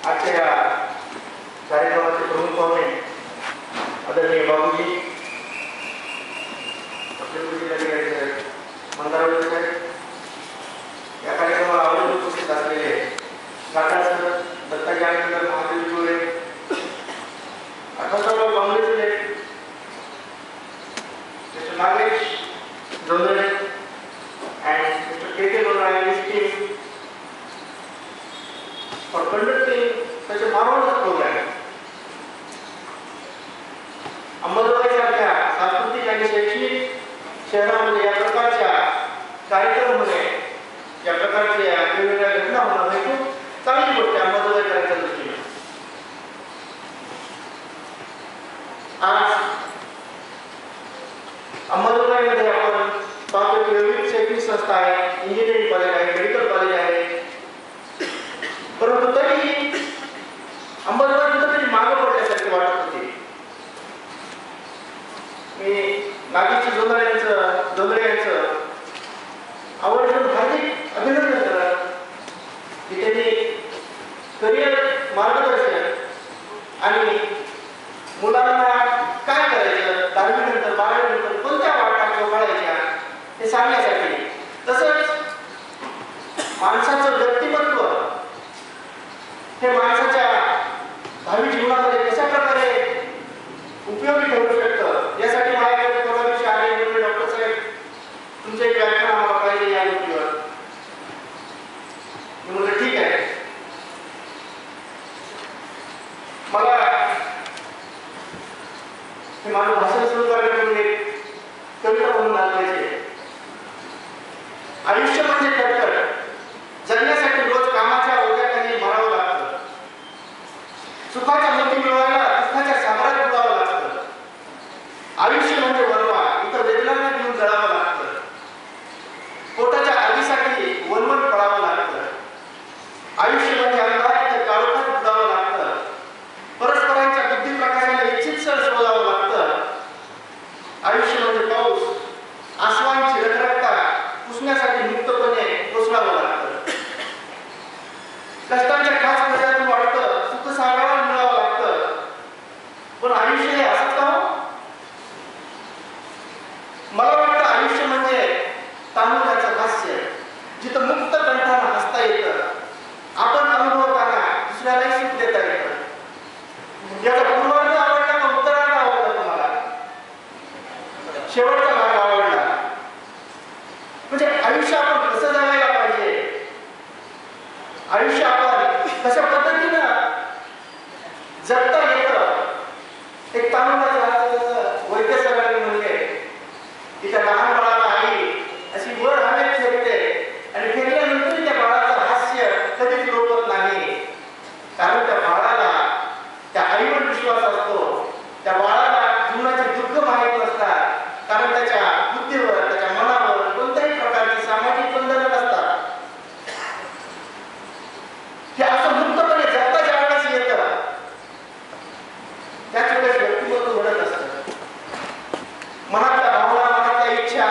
आजच्या या कार्यक्रमाचे प्रमुख पाहुणे आदरणीय बाबूजी, आपले गुरुजी मंदारवाडी साहेब, या कार्यक्रमाला आवडून उपस्थित असलेले काका सर, दत्ताजी आंबेडकर, महादेव जोडे, अठराव काँग्रेसचे mister Nagesh Jondhale and Mr. K.K. Lodra and his team for conducting such a marvelous program. अंमलबजावणीच्या सांस्कृतिक आणि शैक्षणिक शहरामध्ये या प्रकारच्या कार्यक्रमामध्ये या प्रकारच्या वेगवेगळ्या घटना होणं हे खूप चांगली गोष्ट आहे अंमलबजावणी करायच्या दृष्टीने. आज अंमलबजावणीमध्ये आपण पाहतो की विविध शैक्षणिक संस्था आहे, इंजिनिअरिंग कॉलेज आहे, मेडिकल कॉलेज आहे, परंतु तरी अंमलबजावणी कुठेतरी मागे पडल्यासारखे वाटत होते. मी नागेश जोंधळे यांचं आवर्जून हार्दिक अभिनंदन करत की त्यांनी करिअर मार्गदर्शन आणि मुलांना काय करायचं, 10वी नंतर 12वी नंतर कोणत्या वाटा वळायच्या हे सांगण्यासाठी, तसंच माणसाचं व्यक्तिमत्व हे माणसाच्या भावी जीवनामध्ये कशा प्रकारे उपयोगी ठरू शकतं यासाठी माझ्याकडे परवा दिवशी आले म्हणजे डॉक्टर साहेब तुमचं एक व्याख्यान आम्हाला पाहिजे या गोष्टीवर. मी म्हटलं ठीक आहे. मला हे माझं भाषण सुरू करण्यापूर्वी एक कविता म्हणून दाखवायची. आयुष्य म्हणजे कटकट, जगण्यासाठी रोज कामाच्या ओझ्याखाली मरावं लागतं. सुखाच्या मोती मिळवायला दुःखाच्या सागरात बुडावं लागतं. आयुष्य म्हणजे वनवा, इथं वेदनांना घेऊन जळावं लागतं. पोटाच्या आगीसाठी वनवन पडावं लागतं. आयुष्य म्हणजे अंधार, इथं काळोखात बुडावं लागतं. परस्परांच्या बुद्धी प्रकाशाने इच्छित सर शोधावं लागतं. आयुष्य म्हणजे पाऊस, आसवांची रखरखता पुसण्यासाठी मुक्तपणे कोसळावं लागतं. कष्टांच्या खास मर्यादेतून वाटतं सुख सागराला मिळावं लागतं. पण आयुष्य हे असंच का हो? मला वाटतं आयुष्य म्हणजे तारुण्याचं हास्य, जिथं मुक्त कंठानं हसता येतं, आपण अनुभवताना दुसऱ्यालाही सुख देता येतं. याचा पूर्वार्ध आवडला का उत्तरार्ध आवडला तुम्हाला? शेवटचा भाग आवडला. म्हणजे आयुष्य आपण कसं जगायला पाहिजे, आयुष्य आपण कशा पद्धतीनं जगता येतं. एक तारुण्याचं वैद्य सगळ्यांनी म्हणले की त्या लहान बाळाला आई अशी वर हवेत फेकते आणि फेकल्यानंतर त्या बाळाचं हास्य कधीच रोखत नाही. कारण त्या बाळाला त्या आईवर विश्वास असतो. त्या बाळाला जीवनाचे दुःख माहीत नसतात, कारण त्याच्या बुद्धीवर त्याच्या मनावर कोणत्याही प्रकारची सामाजिक बंधनं नसतात. हे असं मुक्तपणे जगता ज्यावेळेस येतं त्याच वेळेस व्यक्तिमत्व घडत असतं. मनातल्या भावना, मनातल्या इच्छा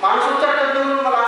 माणसोपचार तज्ञ म्हणून मला